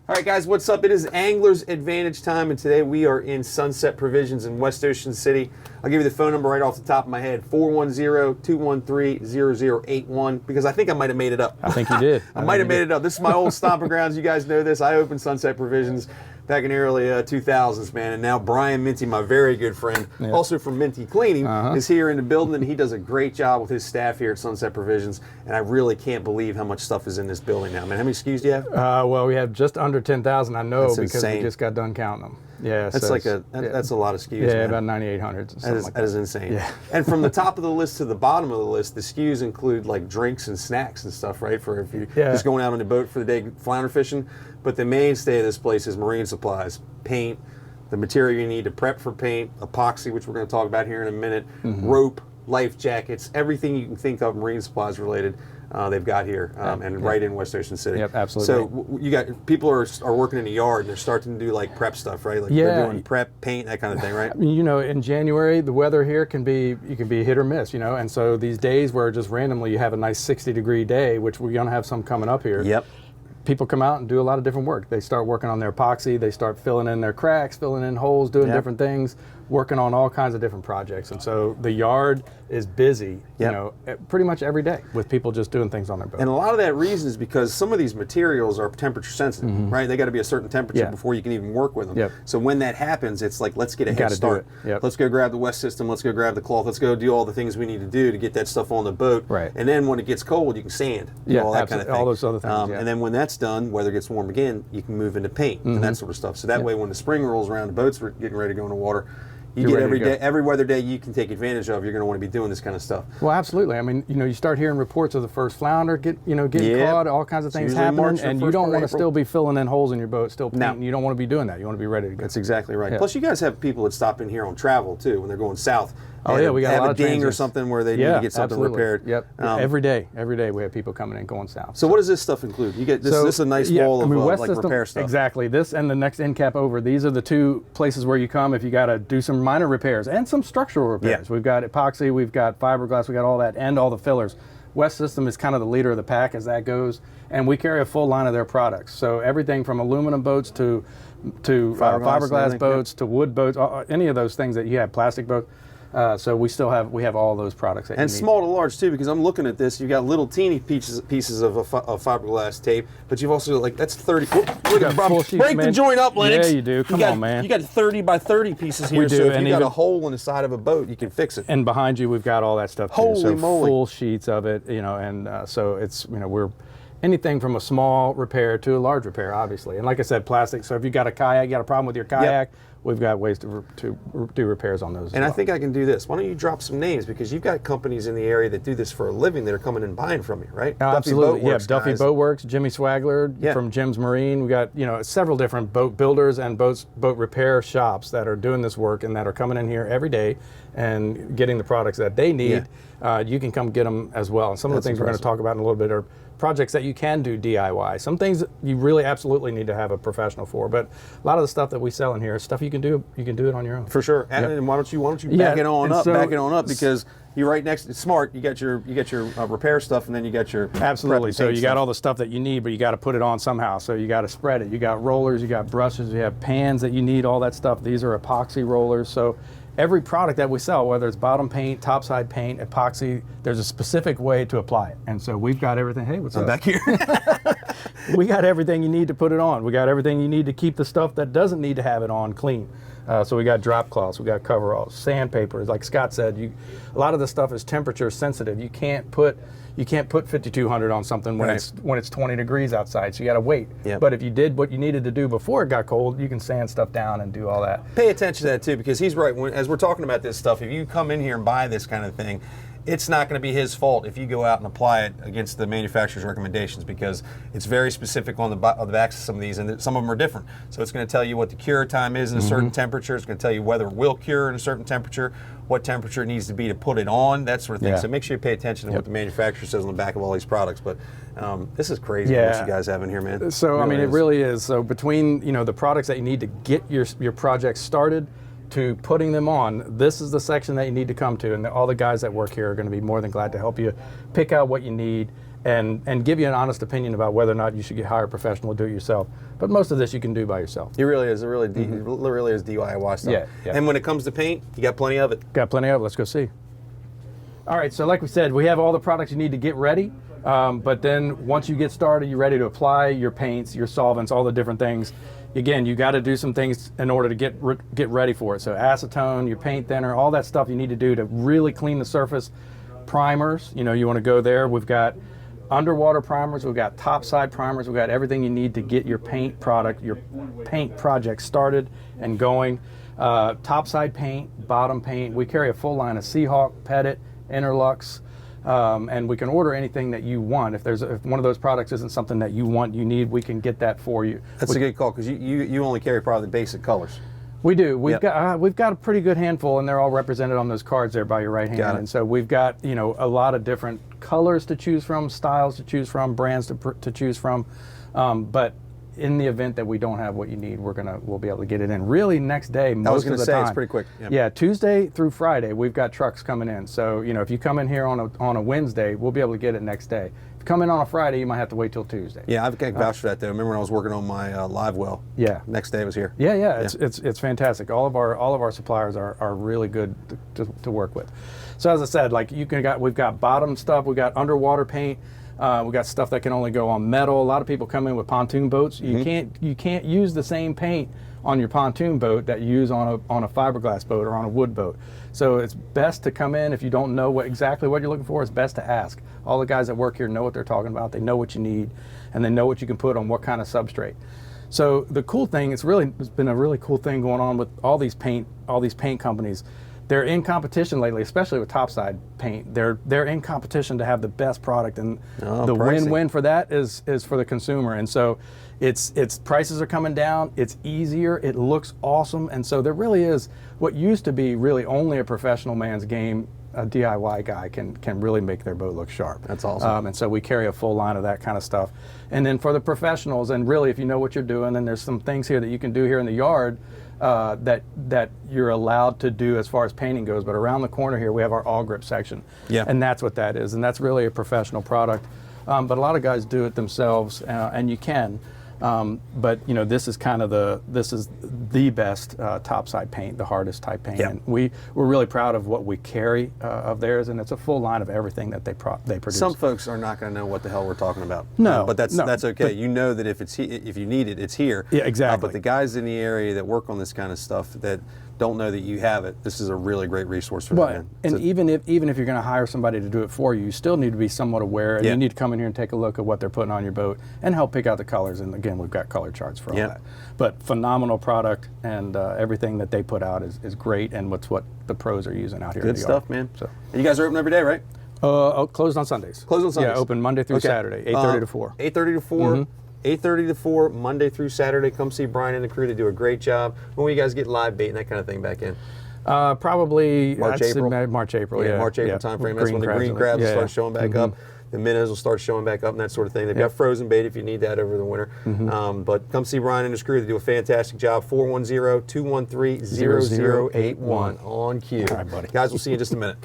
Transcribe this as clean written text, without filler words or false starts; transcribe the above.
All right, guys, what's up? It is Angler's Advantage time, and today we are in Sunset Provisions in West Ocean City. I'll give you the phone number right off the top of my head, 410-213-0081, because I think I might have made it up. I think you did. I might have made it up. This is my old stomping grounds. You guys know this. I opened Sunset Provisions back in the early 2000s, man, and now Brian Minty, my very good friend, also from Minty Cleaning, is here in the building, and he does a great job with his staff here at Sunset Provisions, and I really can't believe how much stuff is in this building now, man. How many SKUs do you have? Well, we have just under 10,000, I know, That's because insane. we just got done counting them. Yeah, that's so that's a lot of SKUs. Yeah, man. about 9,800. That is insane. Yeah. And from the top of the list to the bottom of the list, the SKUs include like drinks and snacks and stuff, right? For if you're just going out on the boat for the day flounder fishing. But the mainstay of this place is marine supplies, paint, the material you need to prep for paint, epoxy, which we're going to talk about here in a minute, rope, life jackets, everything you can think of marine supplies related. They've got here, and right in West Ocean City. Yep, absolutely. So you got people are working in the yard and they're starting to do like prep stuff, right? Like they're doing prep, paint, that kind of thing, right? I mean, you know, in January the weather here can be hit or miss, you know, and so these days where just randomly you have a nice 60-degree day, which we're gonna have some coming up here. Yep. People come out and do a lot of different work. They start working on their epoxy, they start filling in their cracks, filling in holes, doing different things, working on all kinds of different projects. And so the yard is busy, you know, pretty much every day with people just doing things on their boat. And a lot of that reason is because some of these materials are temperature sensitive, right? They got to be a certain temperature before you can even work with them. So when that happens, it's like, let's get a head start. Let's go grab the West system, let's go grab the cloth, let's go do all the things we need to do to get that stuff on the boat. And then when it gets cold, you can sand, all that kind of thing. All those other things, And then when that's done, weather gets warm again, you can move into paint and that sort of stuff. So that way when the spring rolls around, the boat's getting ready to go in the water, you get every weather day you can take advantage of. You're going to want to be doing this kind of stuff. Well, absolutely. I mean, you know, you start hearing reports of the first flounder getting caught, all kinds of things happening, and you don't want to still be filling in holes in your boat, still painting. You don't want to be doing that. You want to be ready to go. That's exactly right. Plus, you guys have people that stop in here on travel too when they're going south. Oh yeah, we got a lot of ding or something where they need to get something repaired. Yep. Every day we have people coming in going south. So what does this stuff include? You get this. This is a nice wall of like repair stuff. Exactly. This and the next end cap over. These are the two places where you come if you got to do some minor repairs and some structural repairs. We've got epoxy, we've got fiberglass, we got all that, and all the fillers. West System is kind of the leader of the pack as that goes, and we carry a full line of their products. So everything from aluminum boats to fiberglass boats to wood boats, any of those things that you have, plastic boats. So we have all those products that you need. Small to large too, because I'm looking at this. You've got little teeny pieces of fiberglass tape, but you've also like that's 30. Look at break the joint up, Lennox. Yeah, you do. Come on, man. You got 30 by 30 pieces here. So if you got a hole in the side of a boat, you can fix it. And behind you, we've got all that stuff too. Holy moly! Full sheets of it, you know, and so it's we're anything from a small repair to a large repair, obviously. And like I said, plastic. So if you got a kayak, you got a problem with your kayak. We've got ways to do repairs on those. And I think I can do this. Why don't you drop some names, because you've got companies in the area that do this for a living that are coming and buying from you, right? Absolutely. Duffy Boat Works, Jimmy Swagler from Jim's Marine. We got several different boat builders and boat repair shops that are doing this work and that are coming in here every day and getting the products that they need. You can come get them as well. And some of the things we're going to talk about in a little bit are projects that you can do DIY. Some things you really absolutely need to have a professional for, but a lot of the stuff that we sell in here is stuff you can do it on your own. For sure. And why don't you back it on up, because you're right next. It's smart. You got your repair stuff, and then you got your absolutely. So you got all the stuff that you need, but you got to put it on somehow. So you got to spread it. You got rollers, you got brushes, you have pans that you need, all that stuff. These are epoxy rollers. So every product that we sell, whether it's bottom paint, topside paint, epoxy, there's a specific way to apply it. And so we've got everything. Hey, what's up? I'm back here. We got everything you need to put it on. We got everything you need to keep the stuff that doesn't need to have it on clean. So we got drop cloths, we got coveralls, sandpaper. Like Scott said, a lot of the stuff is temperature sensitive. You can't put 5200 on something when it's 20 degrees outside, so you got to wait. But if you did what you needed to do before it got cold, you can sand stuff down and do all that. Pay attention to that too, because he's right. As we're talking about this stuff, if you come in here and buy this kind of thing, it's not going to be his fault if you go out and apply it against the manufacturer's recommendations, because it's very specific on the backs of some of these, and some of them are different. So it's going to tell you what the cure time is in a certain temperature. It's going to tell you whether it will cure in a certain temperature, what temperature it needs to be to put it on, that sort of thing. So make sure you pay attention to what the manufacturer says on the back of all these products. But this is crazy what you guys have in here, man. So I mean, it really is. So between the products that you need to get your project started to putting them on, this is the section that you need to come to, and all the guys that work here are going to be more than glad to help you pick out what you need and give you an honest opinion about whether or not you should hire a professional to do it yourself. But most of this you can do by yourself. It really is. It really is DIY stuff. Yeah, yeah. And when it comes to paint, you got plenty of it. Got plenty of it. Let's go see. All right, so like we said, we have all the products you need to get ready. But then once you get started, you're ready to apply your paints, your solvents, all the different things. Again, you got to do some things in order to get ready for it. So acetone, your paint thinner, all that stuff you need to do to really clean the surface. Primers, you want to go there. We've got underwater primers, we've got topside primers, we've got everything you need to get your paint product, your paint project started and going. Topside paint, bottom paint. We carry a full line of Seahawk, Pettit, Interlux, and we can order anything that you want. If one of those products isn't something that you want, you need, we can get that for you. That's a good call, because you only carry probably the basic colors. We do. We've got a pretty good handful, and they're all represented on those cards there by your right hand. And so we've got a lot of different colors to choose from, styles to choose from, brands to choose from. But in the event that we don't have what you need, we'll be able to get it in really next day. Most of the time. It's pretty quick. Yep. Yeah, Tuesday through Friday we've got trucks coming in. So if you come in here on a Wednesday, we'll be able to get it next day. If you come in on a Friday, you might have to wait till Tuesday. Yeah, I've got vouch for that though. Remember when I was working on my live well? Yeah. Next day it was here. Yeah. It's fantastic. All of our suppliers are really good to work with. So as I said, like we've got bottom stuff, we've got underwater paint. We got stuff that can only go on metal. A lot of people come in with pontoon boats. You can't use the same paint on your pontoon boat that you use on a fiberglass boat or on a wood boat. So it's best to come in if you don't know exactly what you're looking for. It's best to ask. All the guys that work here know what they're talking about. They know what you need, and they know what you can put on what kind of substrate. So the cool thing, it's been a really cool thing going on with all these paint companies. They're in competition lately, especially with topside paint. They're in competition to have the best product, and the win-win for that is for the consumer. And so it's prices are coming down. It's easier. It looks awesome. And so there really is what used to be really only a professional man's game. A DIY guy can really make their boat look sharp. That's awesome. And so we carry a full line of that kind of stuff. And then for the professionals, and really if you know what you're doing, then there's some things here that you can do here in the yard that you're allowed to do as far as painting goes. But around the corner here, we have our all grip section. Yeah. And that's what that is. And that's really a professional product. But a lot of guys do it themselves, and you can. But this is the best topside paint, the hardest type paint. Yep. And we're really proud of what we carry of theirs, and it's a full line of everything that they produce. Some folks are not going to know what the hell we're talking about. No, but that's okay. You know that if you need it, it's here. Yeah, exactly. But the guys in the area that work on this kind of stuff that don't know that you have it, this is a really great resource for them. And even if you're going to hire somebody to do it for you, you still need to be somewhat aware, and you need to come in here and take a look at what they're putting on your boat and help pick out the colors. And again, we've got color charts for all that. But phenomenal product, and everything that they put out is great, and what the pros are using out here. Good stuff, man. So, and you guys are open every day, right? Closed on Sundays. Closed on Sundays. Yeah, open Monday through Saturday, 8:30 to 4. 8:30 to 4. 8:30 to 4, Monday through Saturday. Come see Brian and the crew. They do a great job. When will you guys get live bait and that kind of thing back in? Probably March, April. March, April. Yeah, March, April time frame. That's when the green crabs will start showing back up. The minnows will start showing back up and that sort of thing. They've got frozen bait if you need that over the winter. But come see Brian and his crew. They do a fantastic job. 410-213-0081 on cue. All right, buddy. Guys, we'll see you in just a minute.